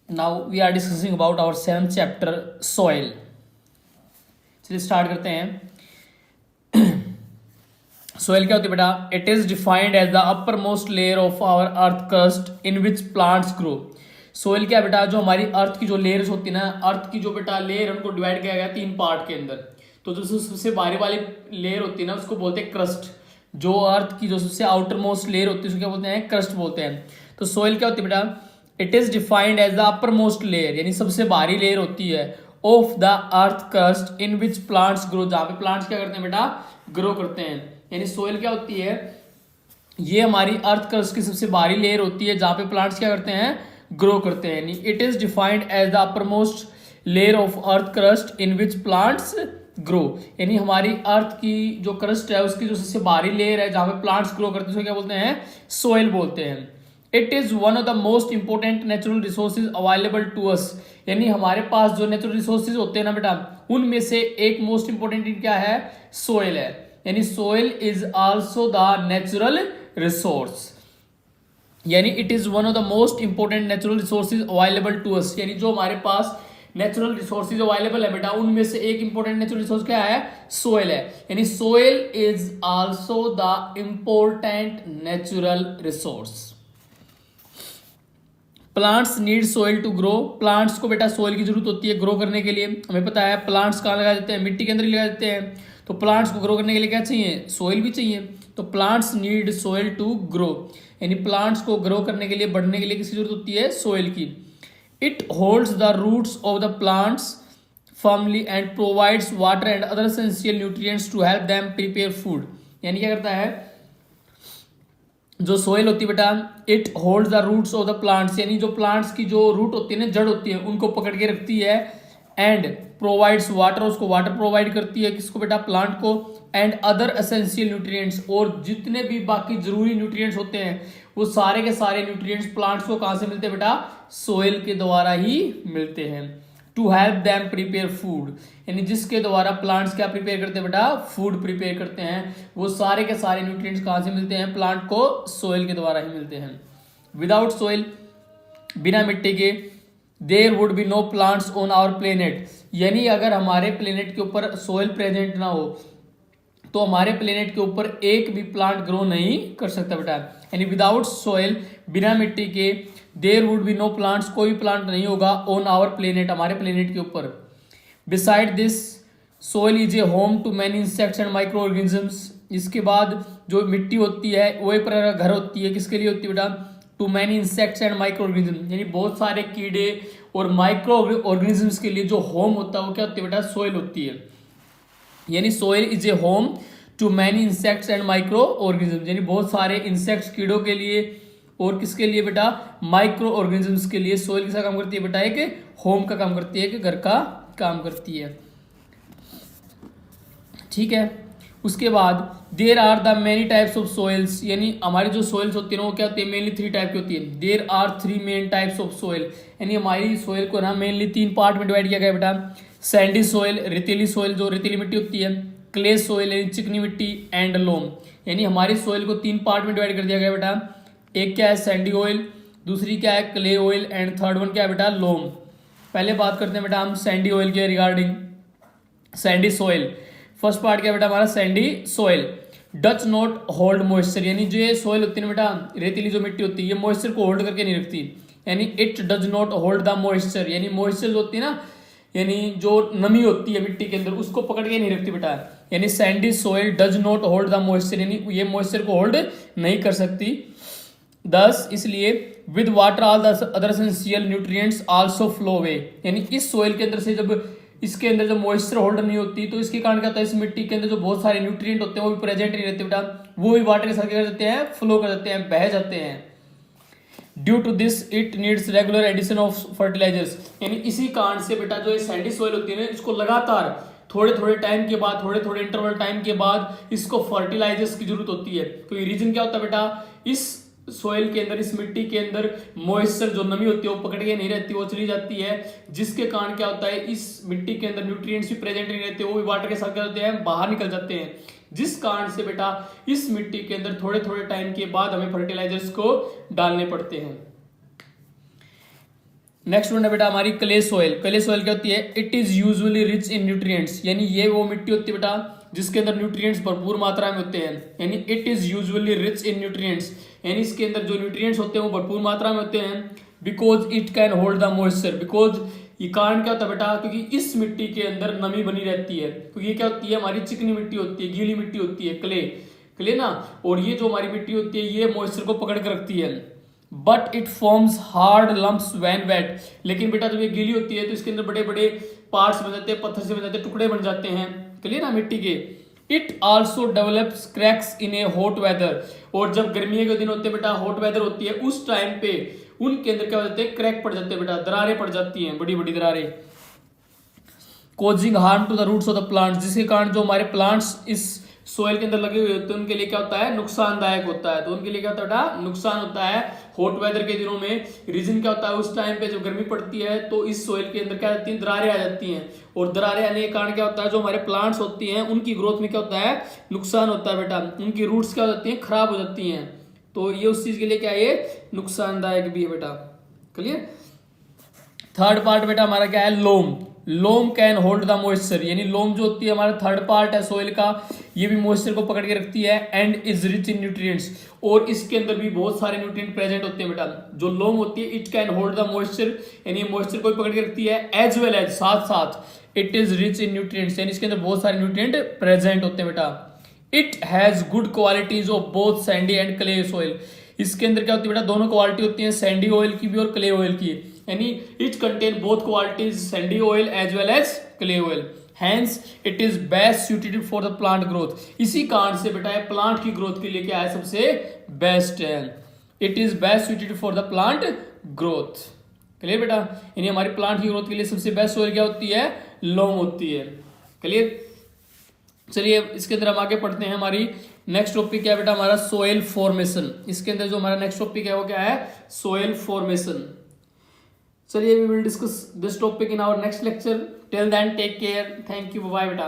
Now we are discussing about our 7th chapter soil. चलिए start करते हैं। Soil क्या होती है बेटा? It is defined as the upper most layer of our earth crust in which plants grow. Soil क्या बेटा? जो हमारी अर्थ की जो लेयर्स होती है ना, अर्थ की जो बेटा लेयर उनको डिवाइड किया गया 3 पार्ट के अंदर। तो जो सबसे बाहरी वाली लेयर होती है ना, उसको बोलते हैं क्रस्ट। जो अर्थ की जो सबसे आउटर मोस्ट लेयर होती है उसको क्या बोलते हैं? क्रस्ट बोलते हैं। तो सॉइल क्या होती है बेटा? It is defined as the upper most layer, यानी सबसे बाहरी लेयर होती है of the earth crust in which plants grow, जहां पे प्लांट्स क्या करते हैं बेटा? ग्रो करते हैं। यानी सोइल क्या होती है? ये हमारी अर्थ क्रस्ट की सबसे बाहरी लेयर होती है जहां पे प्लांट्स क्या करते हैं? ग्रो करते हैं। यानी it is defined as the upper most layer of earth crust in which plants grow. यानी हमारी अर्थ की जो क्रस्ट है उसकी जो सबसे बाहरी लेयर है जहां पे प्लांट्स ग्रो करते हैं उसको क्या बोलते हैं? सोइल बोलते हैं। It is one of the most important natural resources available to us. यानी हमारे पास जो नेचुरल रिसोर्सेज होते हैं ना बेटा, उनमें से एक मोस्ट इंपॉर्टेंट क्या है? सोइल है। यानी soil is also the natural resource. यानी it is one of the most important natural resources available to us. यानी जो हमारे पास नेचुरल रिसोर्सेज अवेलेबल है बेटा, उनमें से एक इंपॉर्टेंट नेचुरल रिसोर्स क्या है? सोइल है। यानी soil is also the important natural resource. Plants need soil to grow. Plants को बेटा सोइल की जरूरत होती है ग्रो करने के लिए। हमें पता है प्लांट्स कहाँ लगा देते हैं? मिट्टी के अंदर ही लगा देते हैं। तो प्लांट्स को ग्रो करने के लिए क्या चाहिए? सोइल भी चाहिए। तो plants need soil to grow. यानी प्लांट्स को ग्रो करने के लिए, बढ़ने के लिए किसकी जरूरत होती है? सोइल की। It holds the roots of the plants firmly and provides water and other essential nutrients to help them prepare food. यानी क्या करता है जो सोइल होती है बेटा? It holds the roots of the plants, यानी जो प्लांट्स की जो रूट होती है ना, जड़ होती है, उनको पकड़ के रखती है। एंड प्रोवाइड्स वाटर, उसको वाटर प्रोवाइड करती है। किसको बेटा? प्लांट को। एंड अदर एसेंशियल न्यूट्रिएंट्स, और जितने भी बाकी जरूरी न्यूट्रिएंट्स होते हैं वो सारे के सारे न्यूट्रिएंट्स प्लांट्स को कहां से मिलते हैं बेटा? सोइल के द्वारा ही मिलते हैं। To help them prepare food, यानी जिसके द्वारा प्लांट्स क्या प्रिपेयर करते हैं बेटा? फूड प्रिपेयर करते हैं। वो सारे के सारे न्यूट्रिएंट्स कहां से मिलते हैं? प्लांट को सोइल के द्वारा ही मिलते हैं। विदाउट सोइल, बिना मिट्टी के, there would be no plants on our planet. यानी अगर हमारे प्लेनेट के ऊपर सोइल प्रेजेंट ना हो तो हमारे प्लेनेट के ऊपर एक भी प्लांट ग्रो नहीं कर सकता बेटा। यानी विदाउट सोइल, बिना मिट्टी के, there would be no plants, कोई प्लांट नहीं होगा ऑन आवर प्लेनेट, हमारे प्लेनेट के ऊपर। Beside this, soil is a home to many insects and micro organisms. इसके बाद जो मिट्टी होती है वो एक प्रकार का घर होती है। किसके लिए होती है बेटा? To many insects and micro organism, यानी बहुत सारे कीड़े और माइक्रो ऑर्गेनिजम्स के लिए जो होम होता है वो क्या होती है बेटा? सोइल होती है। यानी soil is a home to many insects and micro organism, यानी बहुत सारे इंसेक्ट्स कीड़ों के लिए और किसके लिए बेटा? माइक्रो ऑर्गेनिजम्स के लिए सोइल किसका काम करती है बेटा? एक होम का काम करती है, कि घर का काम करती है। ठीक है। उसके बाद there are the many types of soils, यानी हमारी जो सोइल्स होती है ना वो क्या होती है? मेनली 3 टाइप की होती है। There are 3 main types of soil, यानी हमारी सोइल को ना मेनली 3 पार्ट में डिवाइड किया गया बेटा। सैंडी सोइल, रेतीली सोइल, जो रेतीली मिट्टी होती है। क्ले सोइल, यानी चिकनी मिट्टी। एंड लोम, यानी हमारी सोइल को 3 पार्ट में डिवाइड कर दिया गया बेटा। एक क्या है? सैंडी ऑयल, दूसरी क्या है? Clay oil, and third one क्या है बेटा? लोम। पहले बात करते हैं बेटा हम सैंडी ऑयल के regarding. Sandy soil, first part क्या बेटा हमारा? Sandy soil Dutch not hold moisture, यानी जो ये सोइल होती है ना बेटा, रेतीली जो मिट्टी होती है, ये मॉइस्चर को होल्ड करके नहीं रखती। यानी it does not hold the moisture, यानी मॉइस्चर जो होती है ना, यानी जो नमी होती है मिट्टी के अंदर, उसको पकड़ के नहीं रखती बेटा। यानी Sandy soil does not hold the moisture, यानी ये मॉइस्चर को होल्ड नहीं कर सकती। दस इसलिए with water all the other essential nutrients also flow away, यानी इस सोइल के अंदर से जब इसके अंदर जो मॉइस्चर होल्डर नहीं होती तो इसके कारण क्या होता है? इस मिट्टी के अंदर जो बहुत सारे न्यूट्रिएंट होते हैं वो भी प्रेजेंट नहीं रहते बेटा, वो भी वाटर के साथ क्या कर देते हैं? फ्लो कर देते हैं, बह जाते हैं। Due to this it needs regular addition of fertilisers, यानी इसी कारण से बेटा जो ये सैंडी सोइल होती है ना, इसको लगातार थोड़े थोड़े टाइम के बाद, थोड़े थोड़े इंटरवल टाइम के बाद इसको फर्टिलाइजर्स की जरूरत होती है। तो ये रीजन क्या होता है बेटा? इस सोइल के अंदर, इस मिट्टी के अंदर मॉइस्चर जो नमी होती है वो पकड़ के नहीं रहती, वो चली जाती है, जिसके कारण क्या होता है? इस मिट्टी के अंदर न्यूट्रिएंट्स भी प्रेजेंट नहीं रहते, वो भी वाटर के साथ क्या होते हैं? बाहर निकल जाते हैं, जिस कारण से बेटा इस मिट्टी के अंदर थोड़े थोड़े टाइम के बाद हमें फर्टिलाइजर्स को डालने पड़ते हैं। नेक्स्ट वन है बेटा हमारी क्ले सोयल। क्ले सोयल क्या होती है? It is usually rich in nutrients, यानी ये वो मिट्टी होती है बेटा जिसके अंदर न्यूट्रिएंट्स भरपूर मात्रा में होते हैं। यानी it is usually rich in nutrients, यानी इसके अंदर जो न्यूट्रिएंट्स होते हैं वो भरपूर मात्रा में होते हैं। Because it can hold the moisture, because ये कारण क्या होता है बेटा? क्योंकि इस मिट्टी के अंदर नमी बनी रहती है, क्योंकि ये क्या होती है? हमारी चिकनी मिट्टी होती है, गीली मिट्टी होती है, क्ले ना। और ये जो हमारी मिट्टी होती है ये मॉइस्चर को पकड़ के रखती है। But it forms hard lumps when wet, लेकिन बेटा जब ये गीली होती है तो इसके अंदर बड़े बड़े पार्ट्स बन जाते हैं, पत्थर से बन जाते हैं, टुकड़े बन जाते हैं, क्लियर ना, मिट्टी के। It also develops cracks in a hot weather, और जब गर्मियों के दिन होते हैं बेटा, हॉट वेदर होती है, उस टाइम पे उनके अंदर क्या हो जाते हैं? क्रैक पड़ जाते हैं बेटा, दरारें पड़ जाती हैं, बड़ी बड़ी दरारें। Causing harm to the roots of the plants, जिसके कारण जो हमारे प्लांट्स इस सोयल के अंदर लगे हुए होते हैं उनके लिए क्या होता है? नुकसानदायक होता है। तो उनके लिए क्या होता है बेटा? नुकसान होता है। हॉट वेदर के दिनों में रीजन क्या होता है? उस टाइम पे जब गर्मी पड़ती है तो इस सोयल के अंदर क्या आती है? दरारें आ जाती हैं, और दरारें आने के कारण क्या होता है? जो हमारे प्लांट्स होती हैं उनकी ग्रोथ में क्या होता है? नुकसान होता है बेटा, उनकी रूट्स क्या हो जाती हैं? खराब हो जाती हैं। तो ये उस चीज के लिए क्या है? ये नुकसानदायक भी है बेटा, क्लियर। थर्ड पार्ट बेटा हमारा क्या है? लोम। लोम कैन होल्ड द मॉइस्चर, यानी लोम जो होती है हमारा थर्ड पार्ट है सोइल का, ये भी मॉइस्चर को पकड़ के रखती है। And is rich in nutrients, और इसके अंदर भी बहुत सारे न्यूट्रिएंट प्रेजेंट होते हैं बेटा। जो लोम होती है it can hold the moisture, यानी मॉइस्चर को भी पकड़ के रखती है। एज वेल एज, साथ साथ it is rich in nutrients, यानी इसके अंदर बहुत सारे न्यूट्रिएंट प्रेजेंट होते हैं बेटा। It has good qualities of both Sandy and clay soil, इसके अंदर क्या होती है बेटा? दोनों क्वालिटी होती है, सैंडी ऑयल की भी और क्ले ऑयल की, यानी it contain both qualities sandy soil as well as clay soil. Hence it is best suited for the plant growth, इसी कारण से बेटा प्लांट की ग्रोथ के लिए क्या है? सबसे बेस्ट है। It is best suited for the plant growth, clear बेटा। यानी हमारी प्लांट की ग्रोथ के लिए सबसे बेस्ट सोइल क्या होती है? लोम होती है, क्लियर। चलिए इसके अंदर हम आगे पढ़ते हैं। हमारी नेक्स्ट टॉपिक क्या है बेटा? हमारा सोयल फॉर्मेशन। इसके अंदर जो हमारा नेक्स्ट टॉपिक है वो क्या है? Soil formation. चलिए we will discuss this topic in our next lecture. Till then take care, thank you, bye बेटा।